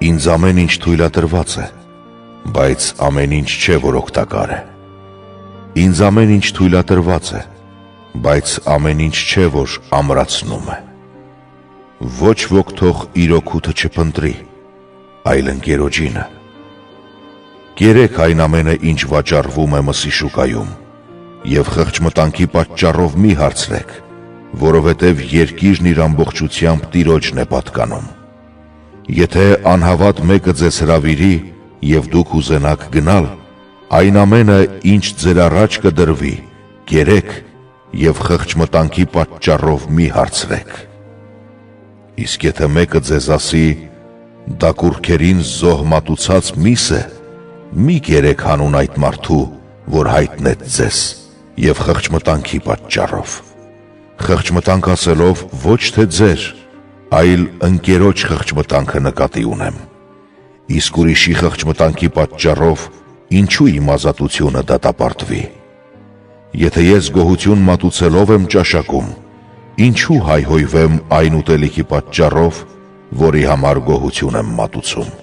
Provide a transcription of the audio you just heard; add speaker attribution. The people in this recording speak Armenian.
Speaker 1: Ինձ ամեն ինչ թույլատրված է, բայց ամեն ինչ չէ, որ օգտակար է։ Ինձ ամեն ինչ թույլատրված է, բայց ամեն ինչ չէ, որ ամրացնում է։ Ոչ ոք թող իր օգուտը չփնտրի, այլ ընկերոջինը։ Կերեք այն ամենը, ինչ վաճառվում է մսի շուկայում, և խղճմտանքի պատճառով մի հարցրեք, որովհետև երկիրն իր ամբողջությամբ Տիրոջն է պատկանում։ Եթե անհավատ մեկը ձեզ հրավիրի, և դուք ուզենաք գնալ, այն ամենը, ինչ ձեր առաջ կդրվի, կերեք և խղճմտանքի պատճառով մի հարցրեք։ Իսկ եթե մեկը ձեզ ասի, դա կուռքերին զոհ մատուցած միս է, մի կերեք հանուն այդ մարդու, որ հայտնեց ձեզ, և խղճմտանքի պատճառով։ Խղճմտանք ասելով ոչ թե ձեր, այլ ընկերոջ խղճմտանքը նկատի ունեմ։ Իսկ ուրիշի խղճմտանքի պատճառով ինչու իմ ազատությունը դատապարտվի։ Եթե ես գոհություն մատուցելով եմ ճաշակում, ինչու հայհոյվեմ այն ուտելիքի պատճառով, որի համար գոհություն եմ մատուցում։